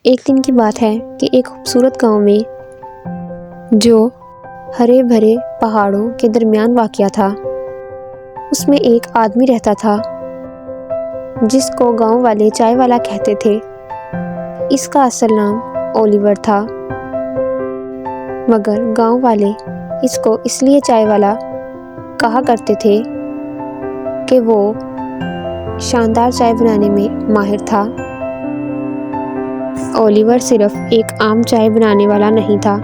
एक दिन की बात है कि एक खूबसूरत गांव में जो हरे भरे पहाड़ों के दरमियान वाक़या था, उसमें एक आदमी रहता था जिसको गांव वाले चाय वाला कहते थे। इसका असल नाम ओलिवर था, मगर गांव वाले इसको इसलिए चाय वाला कहा करते थे कि वो शानदार चाय बनाने में माहिर था। ओलिवर सिर्फ एक आम चाय बनाने वाला नहीं था,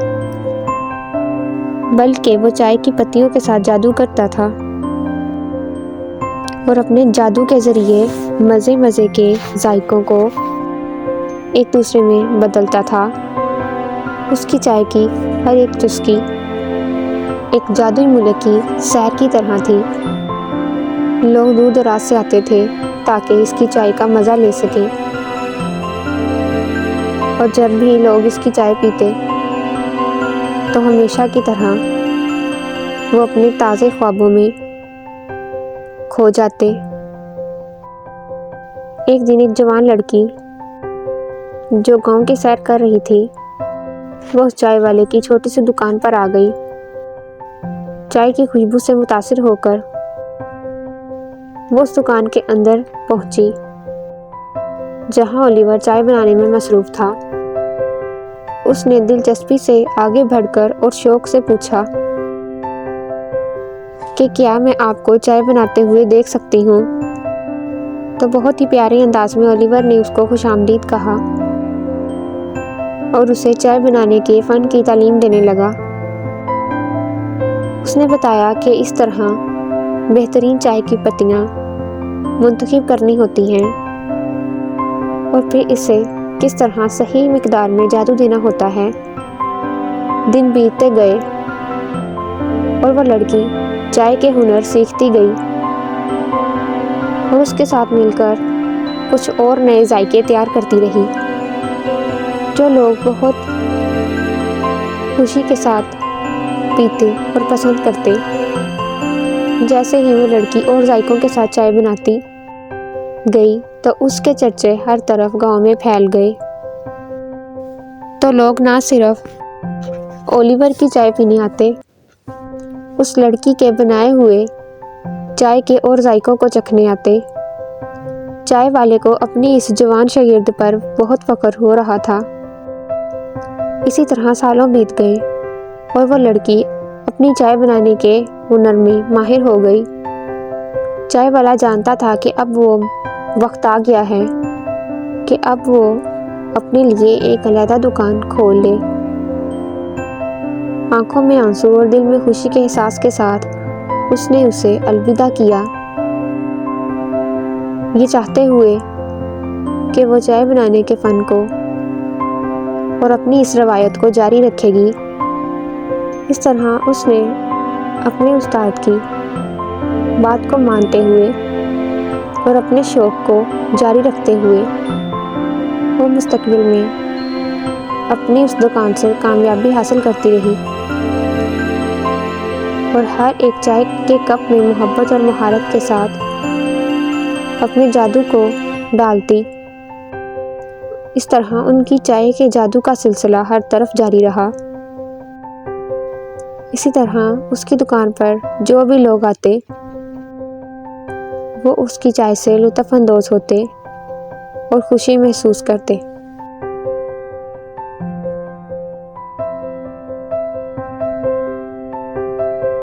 बल्कि वो चाय की पत्तियों के साथ जादू करता था और अपने जादू के ज़रिए मज़े मज़े के जायकों को एक दूसरे में बदलता था। उसकी चाय की हर एक चुस्की एक जादुई मुल्क की सैर की तरह थी। लोग दूर दराज से आते थे ताकि इसकी चाय का मज़ा ले सकें, और जब भी लोग इसकी चाय पीते तो हमेशा की तरह वो अपने ताज़े ख्वाबों में खो जाते। एक दिन एक जवान लड़की जो गांव की सैर कर रही थी, वो उस चाय वाले की छोटी सी दुकान पर आ गई। चाय की खुशबू से मुतासिर होकर वो उस दुकान के अंदर पहुंची जहां ओलिवर चाय बनाने में मसरूफ़ था। उसने दिलचस्पी से आगे बढ़कर और शौक से पूछा कि क्या मैं आपको चाय बनाते हुए देख सकती हूँ। तो बहुत ही प्यारे अंदाज में ओलिवर ने उसको खुशामदीद कहा और उसे चाय बनाने के फ़न की तालीम देने लगा। उसने बताया कि इस तरह बेहतरीन चाय की पत्तियाँ मुंतखब करनी होती हैं और फिर इसे किस तरह सही मिकदार में जादू देना होता है। दिन बीतते गए और वह लड़की चाय के हुनर सीखती गई और उसके साथ मिलकर कुछ और नए जायके तैयार करती रही जो लोग बहुत खुशी के साथ पीते और पसंद करते। जैसे ही वो लड़की और जायकों के साथ चाय बनाती गई तो उसके चर्चे हर तरफ गांव में फैल गए। तो लोग ना सिर्फ ओलिवर की चाय पीने आते, उस लड़की के बनाए हुए चाय के और जायकों को चखने आते। चाय वाले को अपनी इस जवान शागिर्द पर बहुत फख्र हो रहा था। इसी तरह सालों बीत गए और वो लड़की अपनी चाय बनाने के हुनर में माहिर हो गई। चाय वाला जानता था कि अब वो वक्त आ गया है कि अब वो अपने लिए एक अलग दुकान खोल ले। आंखों में आंसू और दिल में खुशी के एहसास के साथ उसने उसे अलविदा किया, ये चाहते हुए कि वो चाय बनाने के फ़न को और अपनी इस रवायत को जारी रखेगी। इस तरह उसने अपने उस्ताद की बात को मानते हुए और अपने शौक़ को जारी रखते हुए वो मुस्तकबिल में अपनी उस दुकान से कामयाबी हासिल करती रही और हर एक चाय के कप में मोहब्बत और महारत के साथ अपने जादू को डालती। इस तरह उनकी चाय के जादू का सिलसिला हर तरफ जारी रहा। इसी तरह उसकी दुकान पर जो भी लोग आते वो उसकी चाय से लुत्फ़ अंदोज़ होते और खुशी महसूस करते।